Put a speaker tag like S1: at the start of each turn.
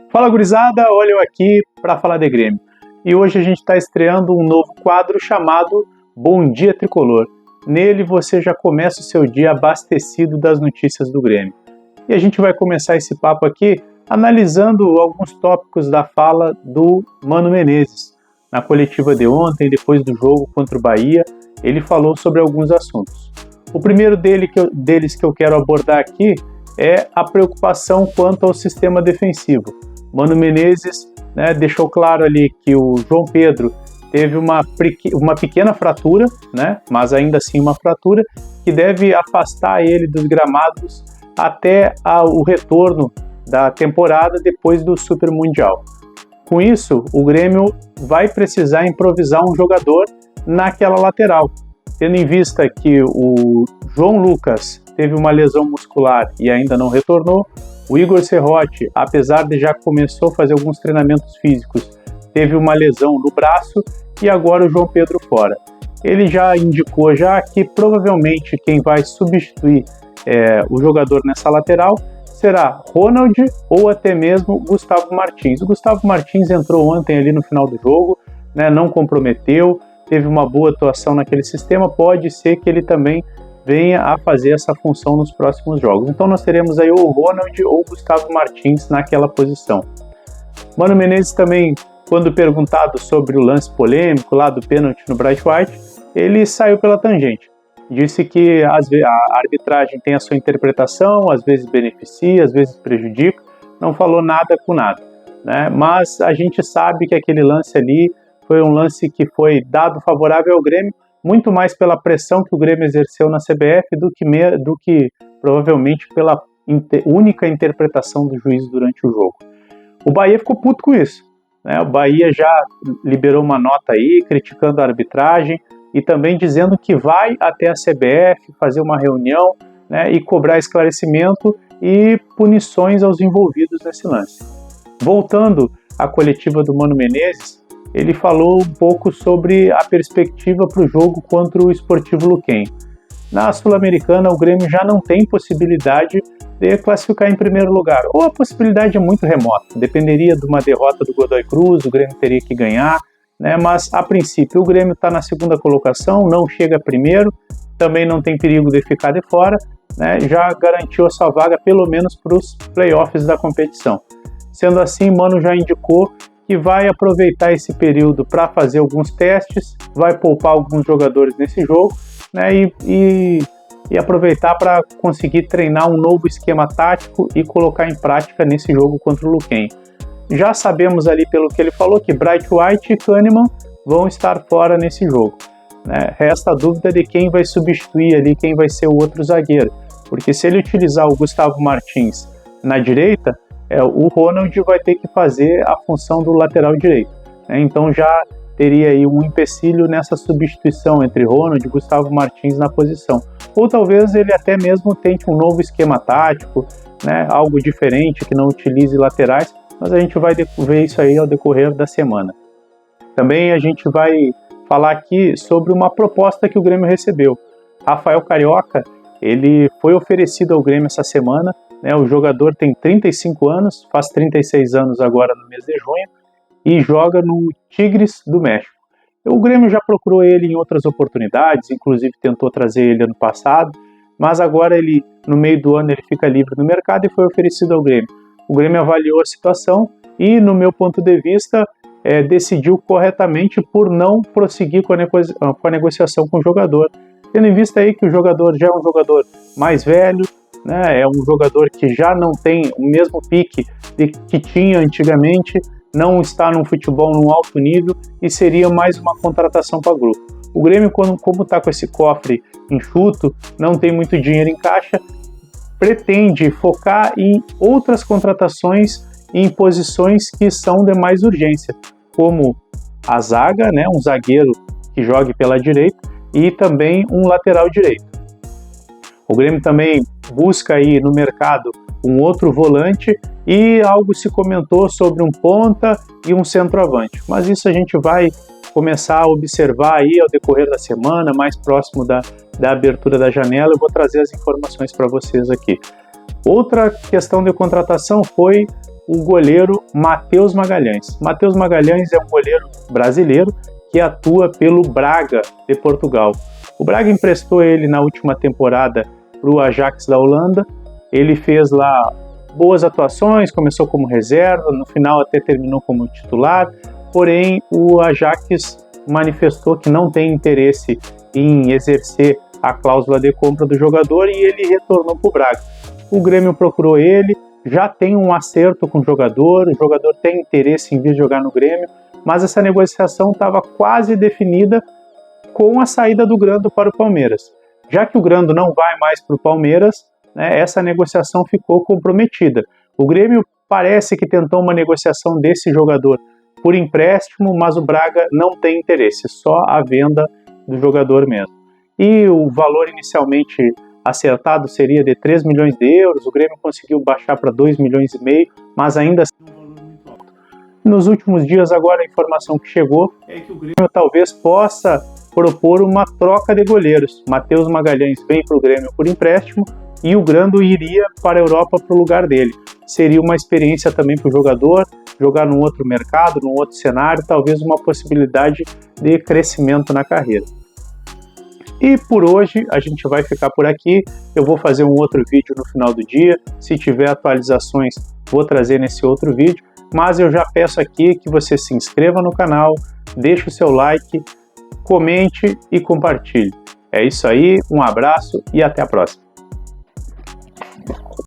S1: Fala gurizada, olha eu aqui para falar de Grêmio. E hoje a gente está estreando um novo quadro chamado Bom Dia Tricolor. Nele você já começa o seu dia abastecido das notícias do Grêmio. E a gente vai começar esse papo aqui analisando alguns tópicos da fala do Mano Menezes. Na coletiva de ontem, depois do jogo contra o Bahia, ele falou sobre alguns assuntos. O primeiro deles que eu quero abordar aqui é a preocupação quanto ao sistema defensivo. Mano Menezes deixou claro ali que o João Pedro teve uma pequena fratura, mas ainda assim uma fratura, que deve afastar ele dos gramados até o retorno da temporada depois do Super Mundial. Com isso, o Grêmio vai precisar improvisar um jogador naquela lateral, tendo em vista que o João Lucas teve uma lesão muscular e ainda não retornou. O Igor Serrote, apesar de já começou a fazer alguns treinamentos físicos, teve uma lesão no braço e agora o João Pedro fora. Ele já indicou que provavelmente quem vai substituir o jogador nessa lateral será Ronald ou até mesmo Gustavo Martins. O Gustavo Martins entrou ontem ali no final do jogo, não comprometeu, teve uma boa atuação naquele sistema, pode ser que ele também venha a fazer essa função nos próximos jogos. Então nós teremos aí ou o Ronald ou o Gustavo Martins naquela posição. Mano Menezes também, quando perguntado sobre o lance polêmico lá do pênalti no Bright White, ele saiu pela tangente. Disse que a arbitragem tem a sua interpretação, às vezes beneficia, às vezes prejudica, não falou nada com nada, Mas a gente sabe que aquele lance ali foi um lance que foi dado favorável ao Grêmio, muito mais pela pressão que o Grêmio exerceu na CBF do que provavelmente pela única interpretação do juiz durante o jogo. O Bahia ficou puto com isso. O Bahia já liberou uma nota aí criticando a arbitragem e também dizendo que vai até a CBF fazer uma reunião e cobrar esclarecimento e punições aos envolvidos nesse lance. Voltando à coletiva do Mano Menezes, ele falou um pouco sobre a perspectiva para o jogo contra o Sportivo Luquem. Na Sul-Americana, o Grêmio já não tem possibilidade de classificar em primeiro lugar, ou a possibilidade é muito remota, dependeria de uma derrota do Godoy Cruz, o Grêmio teria que ganhar, mas a princípio o Grêmio está na segunda colocação, não chega primeiro, também não tem perigo de ficar de fora, já garantiu a sua vaga pelo menos para os playoffs da competição. Sendo assim, Mano já indicou que vai aproveitar esse período para fazer alguns testes, vai poupar alguns jogadores nesse jogo, e aproveitar para conseguir treinar um novo esquema tático e colocar em prática nesse jogo contra o Luquem. Já sabemos ali pelo que ele falou que Bright White e Kahneman vão estar fora nesse jogo. Resta a dúvida de quem vai substituir ali, quem vai ser o outro zagueiro, porque se ele utilizar o Gustavo Martins na direita, o Ronald vai ter que fazer a função do lateral direito. Então já teria aí um empecilho nessa substituição entre Ronald e Gustavo Martins na posição. Ou talvez ele até mesmo tente um novo esquema tático, algo diferente que não utilize laterais, mas a gente vai ver isso aí ao decorrer da semana. Também a gente vai falar aqui sobre uma proposta que o Grêmio recebeu. Rafael Carioca, ele foi oferecido ao Grêmio essa semana. O jogador tem 35 anos, faz 36 anos agora no mês de junho e joga no Tigres do México. O Grêmio já procurou ele em outras oportunidades, inclusive tentou trazer ele ano passado, mas agora no meio do ano ele fica livre no mercado e foi oferecido ao Grêmio. O Grêmio avaliou a situação e, no meu ponto de vista, decidiu corretamente por não prosseguir com a negociação com o jogador, tendo em vista aí que o jogador já é um jogador mais velho, é um jogador que já não tem o mesmo pique que tinha antigamente, não está num futebol num alto nível e seria mais uma contratação para o grupo. O Grêmio, como está com esse cofre enxuto, não tem muito dinheiro em caixa, pretende focar em outras contratações em posições que são de mais urgência, como a zaga, um zagueiro que jogue pela direita e também um lateral direito. O Grêmio também busca aí no mercado um outro volante e algo se comentou sobre um ponta e um centroavante. Mas isso a gente vai começar a observar aí ao decorrer da semana, mais próximo da abertura da janela. Eu vou trazer as informações para vocês aqui. Outra questão de contratação foi o goleiro Matheus Magalhães. Matheus Magalhães é um goleiro brasileiro que atua pelo Braga de Portugal. O Braga emprestou ele na última temporada para o Ajax da Holanda. Ele fez lá boas atuações, começou como reserva, no final até terminou como titular, porém o Ajax manifestou que não tem interesse em exercer a cláusula de compra do jogador e ele retornou para o Braga. O Grêmio procurou ele, já tem um acerto com o jogador tem interesse em vir jogar no Grêmio, mas essa negociação estava quase definida com a saída do Grando para o Palmeiras. Já que o Grando não vai mais para o Palmeiras, né, essa negociação ficou comprometida. O Grêmio parece que tentou uma negociação desse jogador por empréstimo, mas o Braga não tem interesse, só a venda do jogador mesmo. E o valor inicialmente acertado seria de 3 milhões de euros, o Grêmio conseguiu baixar para 2,5 milhões, mas ainda assim um valor muito alto. Nos últimos dias agora a informação que chegou é que o Grêmio talvez possa propor uma troca de goleiros. Matheus Magalhães vem para o Grêmio por empréstimo e o Grando iria para a Europa para o lugar dele. Seria uma experiência também para o jogador, jogar num outro mercado, num outro cenário, talvez uma possibilidade de crescimento na carreira. E por hoje a gente vai ficar por aqui. Eu vou fazer um outro vídeo no final do dia. Se tiver atualizações, vou trazer nesse outro vídeo. Mas eu já peço aqui que você se inscreva no canal, deixe o seu like, comente e compartilhe. É isso aí, um abraço e até a próxima.